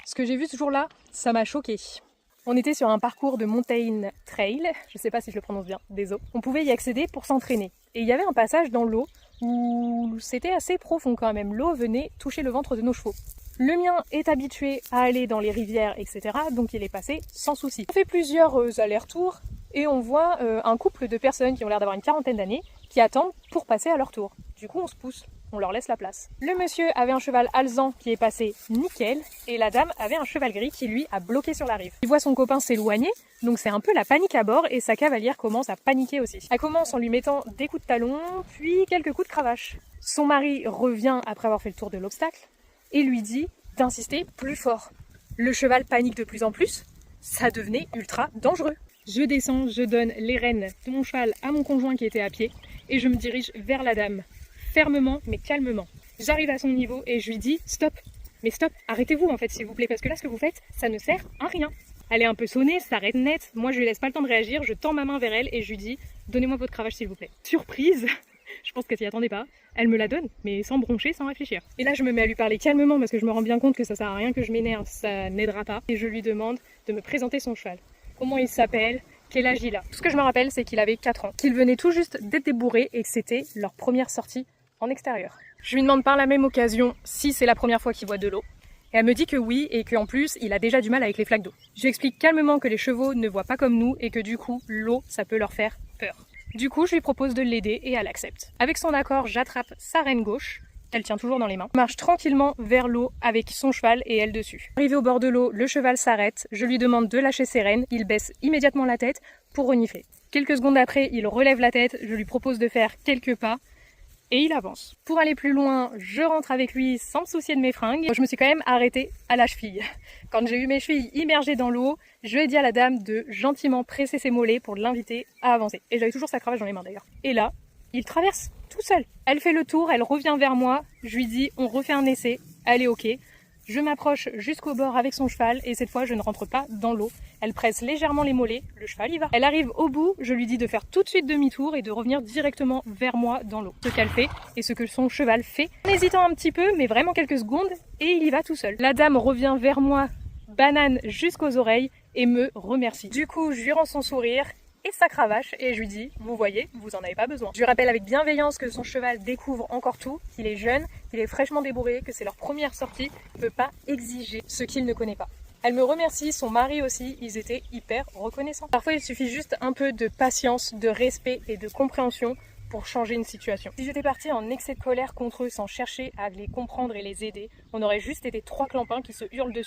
Ce que j'ai vu ce jour-là, ça m'a choquée. On était sur un parcours de mountain trail, je sais pas si je le prononce bien, désolé. On pouvait y accéder pour s'entraîner. Et il y avait un passage dans l'eau où c'était assez profond quand même. L'eau venait toucher le ventre de nos chevaux. Le mien est habitué à aller dans les rivières, etc. Donc il est passé sans souci. On fait plusieurs allers-retours et on voit un couple de personnes qui ont l'air d'avoir une quarantaine d'années qui attendent pour passer à leur tour. Du coup on se pousse. On leur laisse la place. Le monsieur avait un cheval alezan qui est passé nickel et la dame avait un cheval gris qui lui a bloqué sur la rive. Il voit son copain s'éloigner, donc c'est un peu la panique à bord et sa cavalière commence à paniquer aussi. Elle commence en lui mettant des coups de talon, puis quelques coups de cravache. Son mari revient après avoir fait le tour de l'obstacle et lui dit d'insister plus fort. Le cheval panique de plus en plus, ça devenait ultra dangereux. Je descends, je donne les rênes de mon cheval à mon conjoint qui était à pied et je me dirige vers la dame. Fermement mais calmement. J'arrive à son niveau et je lui dis stop. Mais stop, arrêtez-vous en fait s'il vous plaît parce que là ce que vous faites, ça ne sert à rien. Elle est un peu sonnée, ça s'arrête net. Moi je lui laisse pas le temps de réagir, je tends ma main vers elle et je lui dis donnez-moi votre cravache s'il vous plaît. Surprise, je pense qu'elle s'y attendait pas. Elle me la donne mais sans broncher, sans réfléchir. Et là je me mets à lui parler calmement parce que je me rends bien compte que ça sert à rien que je m'énerve, ça n'aidera pas. Et je lui demande de me présenter son cheval. Comment il s'appelle ? Quel âge il a ? Tout ce que je me rappelle c'est qu'il avait 4 ans, qu'il venait tout juste d'être débourré et que c'était leur première sortie en extérieur. Je lui demande par la même occasion si c'est la première fois qu'il voit de l'eau. Et elle me dit que oui et qu'en plus il a déjà du mal avec les flaques d'eau. Je lui explique calmement que les chevaux ne voient pas comme nous et que du coup l'eau ça peut leur faire peur. Du coup je lui propose de l'aider et elle accepte. Avec son accord j'attrape sa rêne gauche, elle tient toujours dans les mains. Je marche tranquillement vers l'eau avec son cheval et elle dessus. Arrivé au bord de l'eau, le cheval s'arrête, je lui demande de lâcher ses rênes, il baisse immédiatement la tête pour renifler. Quelques secondes après il relève la tête, je lui propose de faire quelques pas. Et il avance. Pour aller plus loin, je rentre avec lui sans me soucier de mes fringues. Je me suis quand même arrêtée à la cheville. Quand j'ai eu mes chevilles immergées dans l'eau, je lui ai dit à la dame de gentiment presser ses mollets pour l'inviter à avancer. Et j'avais toujours sa cravache dans les mains d'ailleurs. Et là, il traverse tout seul. Elle fait le tour, elle revient vers moi, je lui dis on refait un essai, elle est ok. Je m'approche jusqu'au bord avec son cheval et cette fois je ne rentre pas dans l'eau. Elle presse légèrement les mollets, le cheval y va. Elle arrive au bout, je lui dis de faire tout de suite demi-tour et de revenir directement vers moi dans l'eau. Ce qu'elle fait et ce que son cheval fait, en hésitant un petit peu mais vraiment quelques secondes et il y va tout seul. La dame revient vers moi, banane jusqu'aux oreilles et me remercie. Du coup je lui rends son sourire et sa cravache et je lui dis vous voyez, vous en avez pas besoin. Je lui rappelle avec bienveillance que son cheval découvre encore tout, qu'il est jeune, qu'il est fraîchement débourré, que c'est leur première sortie, il ne peut pas exiger ce qu'il ne connaît pas. Elle me remercie, son mari aussi, ils étaient hyper reconnaissants. Parfois il suffit juste un peu de patience, de respect et de compréhension pour changer une situation. Si j'étais partie en excès de colère contre eux sans chercher à les comprendre et les aider, on aurait juste été 3 clampins qui se hurlent dessus.